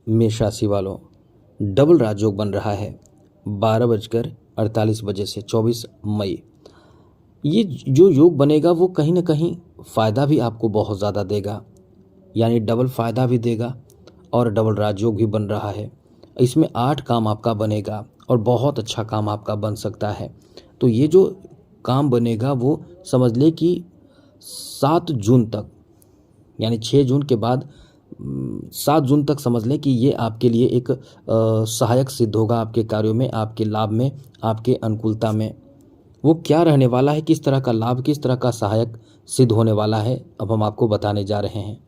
मेष राशि वालों, डबल राजयोग बन रहा है 12:48 से 24 मई। ये जो योग बनेगा वो कहीं ना कहीं फ़ायदा भी आपको बहुत ज़्यादा देगा, यानी डबल फ़ायदा भी देगा और डबल राजयोग भी बन रहा है। इसमें 8 काम आपका बनेगा और बहुत अच्छा काम आपका बन सकता है। तो ये जो काम बनेगा वो समझ ले कि 7 जून तक, यानी 6 जून के बाद 7 जून तक समझ लें कि ये आपके लिए एक सहायक सिद्ध होगा, आपके कार्यों में, आपके लाभ में, आपके अनुकूलता में। वो क्या रहने वाला है, किस तरह का लाभ, किस तरह का सहायक सिद्ध होने वाला है, अब हम आपको बताने जा रहे हैं।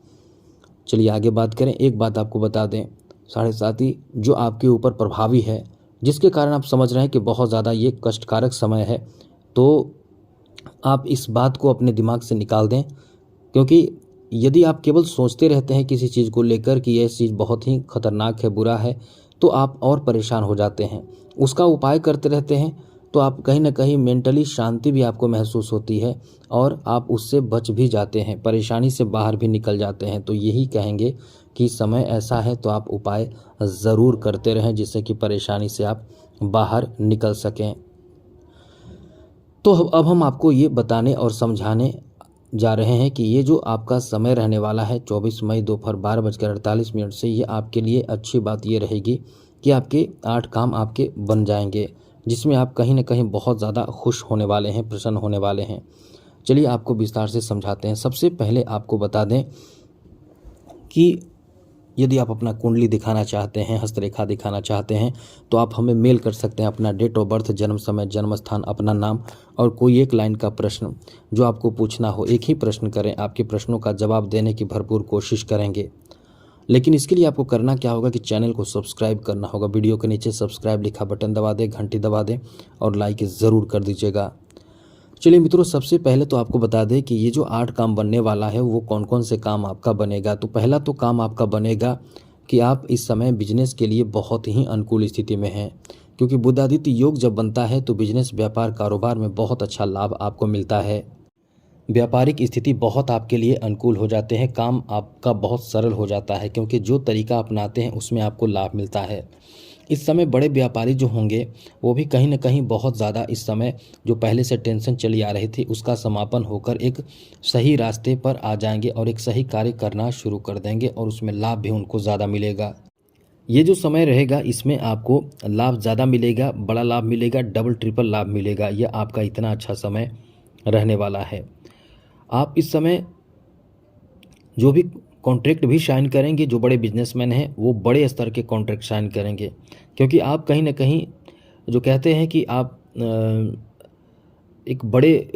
चलिए आगे बात करें। एक बात आपको बता दें, साढ़े साथी जो आपके ऊपर प्रभावी है, जिसके कारण आप समझ रहे हैं कि बहुत ज़्यादा ये कष्टकारक समय है, तो आप इस बात को अपने दिमाग से निकाल दें। क्योंकि यदि आप केवल सोचते रहते हैं किसी चीज़ को लेकर कि यह चीज़ बहुत ही खतरनाक है, बुरा है, तो आप और परेशान हो जाते हैं। उसका उपाय करते रहते हैं तो आप कहीं ना कहीं मेंटली शांति भी आपको महसूस होती है और आप उससे बच भी जाते हैं, परेशानी से बाहर भी निकल जाते हैं। तो यही कहेंगे कि समय ऐसा है तो आप उपाय ज़रूर करते रहें जिससे कि परेशानी से आप बाहर निकल सकें। तो अब हम आपको ये बताने और समझाने जा रहे हैं कि ये जो आपका समय रहने वाला है 24 मई दोपहर 12:48 से, ये आपके लिए अच्छी बात ये रहेगी कि आपके 8 काम आपके बन जाएंगे, जिसमें आप कहीं ना कहीं बहुत ज़्यादा खुश होने वाले हैं, प्रसन्न होने वाले हैं। चलिए आपको विस्तार से समझाते हैं। सबसे पहले आपको बता दें कि यदि आप अपना कुंडली दिखाना चाहते हैं, हस्तरेखा दिखाना चाहते हैं, तो आप हमें मेल कर सकते हैं अपना डेट ऑफ बर्थ, जन्म समय, जन्म स्थान, अपना नाम और कोई एक लाइन का प्रश्न जो आपको पूछना हो। एक ही प्रश्न करें, आपके प्रश्नों का जवाब देने की भरपूर कोशिश करेंगे। लेकिन इसके लिए आपको करना क्या होगा कि चैनल को सब्सक्राइब करना होगा। वीडियो के नीचे सब्सक्राइब लिखा बटन दबा दें, घंटी दबा दें और लाइक ज़रूर कर दीजिएगा। चलिए मित्रों, सबसे पहले तो आपको बता दें कि ये जो 8 काम बनने वाला है वो कौन कौन से काम आपका बनेगा। तो पहला तो काम आपका बनेगा कि आप इस समय बिजनेस के लिए बहुत ही अनुकूल स्थिति में हैं, क्योंकि बुधादित्य योग जब बनता है तो बिजनेस, व्यापार, कारोबार में बहुत अच्छा लाभ आपको मिलता है। व्यापारिक स्थिति बहुत आपके लिए अनुकूल हो जाते हैं, काम आपका बहुत सरल हो जाता है, क्योंकि जो तरीका अपनाते हैं उसमें आपको लाभ मिलता है। इस समय बड़े व्यापारी जो होंगे वो भी कहीं ना कहीं बहुत ज़्यादा इस समय जो पहले से टेंशन चली आ रही थी उसका समापन होकर एक सही रास्ते पर आ जाएंगे और एक सही कार्य करना शुरू कर देंगे और उसमें लाभ भी उनको ज़्यादा मिलेगा। ये जो समय रहेगा इसमें आपको लाभ ज़्यादा मिलेगा, बड़ा लाभ मिलेगा, डबल ट्रिपल लाभ मिलेगा। यह आपका इतना अच्छा समय रहने वाला है। आप इस समय जो भी कॉन्ट्रैक्ट भी साइन करेंगे, जो बड़े बिजनेसमैन हैं वो बड़े स्तर के कॉन्ट्रैक्ट साइन करेंगे, क्योंकि आप कहीं ना कहीं जो कहते हैं कि आप एक बड़े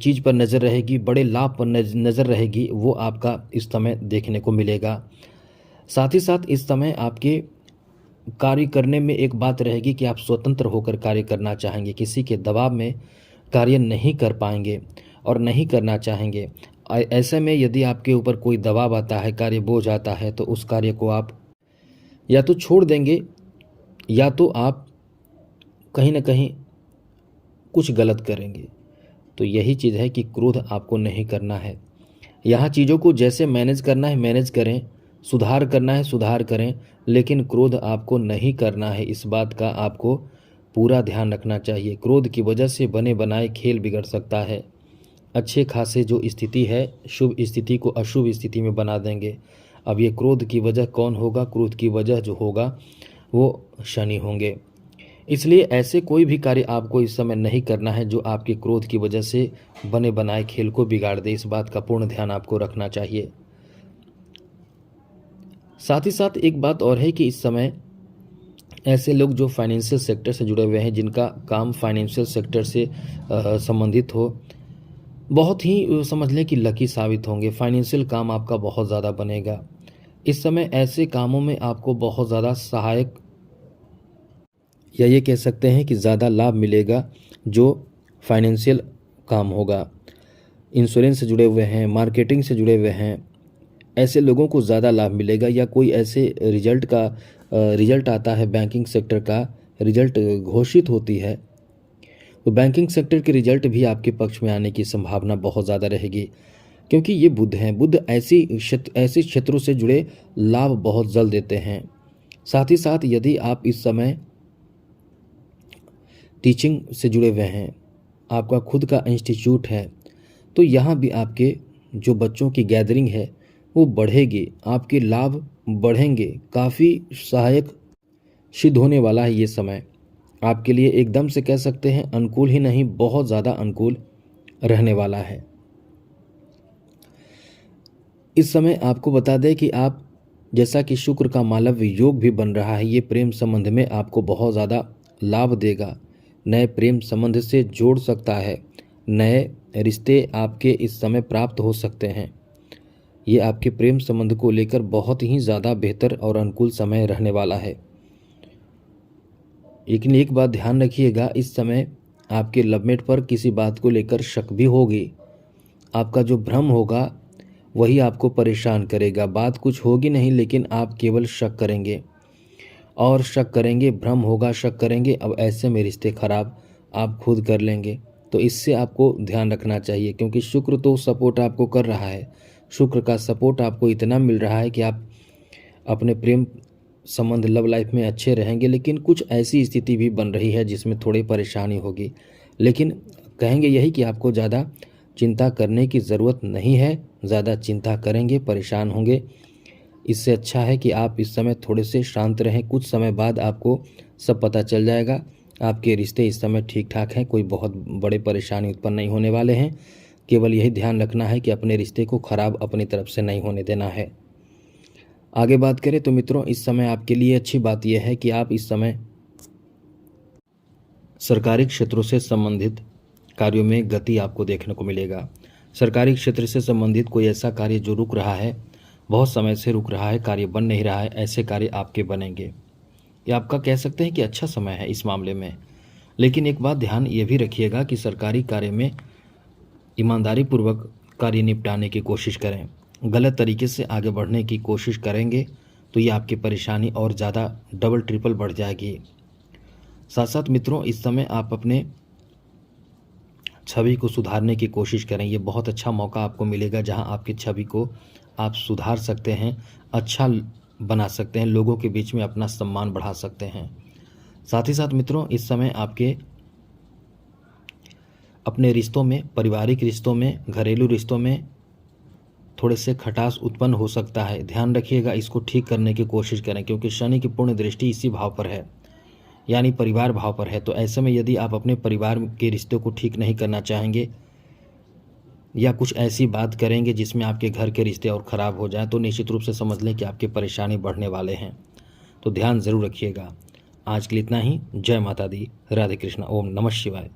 चीज़ पर नज़र रहेगी, बड़े लाभ पर नज़र रहेगी, वो आपका इस समय देखने को मिलेगा। साथ ही साथ इस समय आपके कार्य करने में एक बात रहेगी कि आप स्वतंत्र होकर कार्य करना चाहेंगे, किसी के दबाव में कार्य नहीं कर पाएंगे और नहीं करना चाहेंगे। ऐसे में यदि आपके ऊपर कोई दबाव आता है, कार्य बोझ आता है, तो उस कार्य को आप या तो छोड़ देंगे या तो आप कहीं ना कहीं कुछ गलत करेंगे। तो यही चीज़ है कि क्रोध आपको नहीं करना है। यहाँ चीज़ों को जैसे मैनेज करना है मैनेज करें, सुधार करना है सुधार करें, लेकिन क्रोध आपको नहीं करना है। इस बात का आपको पूरा ध्यान रखना चाहिए। क्रोध की वजह से बने बनाए खेल बिगड़ सकता है। अच्छे खासे जो स्थिति है, शुभ स्थिति को अशुभ स्थिति में बना देंगे। अब ये क्रोध की वजह कौन होगा? क्रोध की वजह जो होगा वो शनि होंगे। इसलिए ऐसे कोई भी कार्य आपको इस समय नहीं करना है जो आपके क्रोध की वजह से बने बनाए खेल को बिगाड़ दे। इस बात का पूर्ण ध्यान आपको रखना चाहिए। साथ ही साथ एक बात और है कि इस समय ऐसे लोग जो फाइनेंशियल सेक्टर से जुड़े हुए हैं, जिनका काम फाइनेंशियल सेक्टर से संबंधित हो, बहुत ही समझ लें कि लकी साबित होंगे। फाइनेंशियल काम आपका बहुत ज़्यादा बनेगा। इस समय ऐसे कामों में आपको बहुत ज़्यादा सहायक या ये कह सकते हैं कि ज़्यादा लाभ मिलेगा जो फाइनेंशियल काम होगा। इंश्योरेंस से जुड़े हुए हैं, मार्केटिंग से जुड़े हुए हैं, ऐसे लोगों को ज़्यादा लाभ मिलेगा। या कोई ऐसे रिजल्ट आता है, बैंकिंग सेक्टर का रिजल्ट घोषित होती है, तो बैंकिंग सेक्टर के रिजल्ट भी आपके पक्ष में आने की संभावना बहुत ज़्यादा रहेगी, क्योंकि ये बुध हैं। बुध ऐसे क्षेत्रों से जुड़े लाभ बहुत जल्द देते हैं। साथ ही साथ यदि आप इस समय टीचिंग से जुड़े हुए हैं, आपका खुद का इंस्टीट्यूट है, तो यहाँ भी आपके जो बच्चों की गैदरिंग है वो बढ़ेगी, आपके लाभ बढ़ेंगे, काफ़ी सहायक सिद्ध होने वाला है। ये समय आपके लिए एकदम से कह सकते हैं अनुकूल ही नहीं, बहुत ज़्यादा अनुकूल रहने वाला है। इस समय आपको बता दें कि आप जैसा कि शुक्र का मालव्य योग भी बन रहा है, ये प्रेम संबंध में आपको बहुत ज़्यादा लाभ देगा, नए प्रेम संबंध से जोड़ सकता है, नए रिश्ते आपके इस समय प्राप्त हो सकते हैं। ये आपके प्रेम संबंध को लेकर बहुत ही ज़्यादा बेहतर और अनुकूल समय रहने वाला है। लेकिन एक बात ध्यान रखिएगा, इस समय आपके लवमेट पर किसी बात को लेकर शक भी होगी। आपका जो भ्रम होगा वही आपको परेशान करेगा। बात कुछ होगी नहीं, लेकिन आप केवल शक करेंगे और शक करेंगे, भ्रम होगा, शक करेंगे। अब ऐसे में रिश्ते खराब आप खुद कर लेंगे। तो इससे आपको ध्यान रखना चाहिए, क्योंकि शुक्र तो सपोर्ट आपको कर रहा है। शुक्र का सपोर्ट आपको इतना मिल रहा है कि आप अपने प्रेम संबंध लव लाइफ में अच्छे रहेंगे। लेकिन कुछ ऐसी स्थिति भी बन रही है जिसमें थोड़ी परेशानी होगी, लेकिन कहेंगे यही कि आपको ज़्यादा चिंता करने की ज़रूरत नहीं है। ज़्यादा चिंता करेंगे परेशान होंगे, इससे अच्छा है कि आप इस समय थोड़े से शांत रहें। कुछ समय बाद आपको सब पता चल जाएगा। आपके रिश्ते इस समय ठीक ठाक हैं, कोई बहुत बड़े परेशानी उत्पन्न नहीं होने वाले हैं। केवल यही ध्यान रखना है कि अपने रिश्ते को ख़राब अपनी तरफ से नहीं होने देना है। आगे बात करें तो मित्रों, इस समय आपके लिए अच्छी बात यह है कि आप इस समय सरकारी क्षेत्रों से संबंधित कार्यों में गति आपको देखने को मिलेगा। सरकारी क्षेत्र से संबंधित कोई ऐसा कार्य जो रुक रहा है, बहुत समय से रुक रहा है, कार्य बन नहीं रहा है, ऐसे कार्य आपके बनेंगे। ये आपका कह सकते हैं कि अच्छा समय है इस मामले में। लेकिन एक बात ध्यान ये भी रखिएगा कि सरकारी कार्य में ईमानदारी पूर्वक कार्य निपटाने की कोशिश करें। गलत तरीके से आगे बढ़ने की कोशिश करेंगे तो ये आपकी परेशानी और ज़्यादा डबल ट्रिपल बढ़ जाएगी। साथ साथ मित्रों, इस समय आप अपने छवि को सुधारने की कोशिश करें। ये बहुत अच्छा मौका आपको मिलेगा जहां आपकी छवि को आप सुधार सकते हैं, अच्छा बना सकते हैं, लोगों के बीच में अपना सम्मान बढ़ा सकते हैं। साथ ही साथ मित्रों, इस समय आपके अपने रिश्तों में, पारिवारिक रिश्तों में, घरेलू रिश्तों में थोड़े से खटास उत्पन्न हो सकता है। ध्यान रखिएगा, इसको ठीक करने की कोशिश करें, क्योंकि शनि की पूर्ण दृष्टि इसी भाव पर है, यानी परिवार भाव पर है। तो ऐसे में यदि आप अपने परिवार के रिश्ते को ठीक नहीं करना चाहेंगे या कुछ ऐसी बात करेंगे जिसमें आपके घर के रिश्ते और ख़राब हो जाएं, तो निश्चित रूप से समझ लें कि आपकी परेशानी बढ़ने वाले हैं। तो ध्यान ज़रूर रखिएगा। आज के लिए इतना ही। जय माता दी, राधे कृष्णा, ओम नमः शिवाय।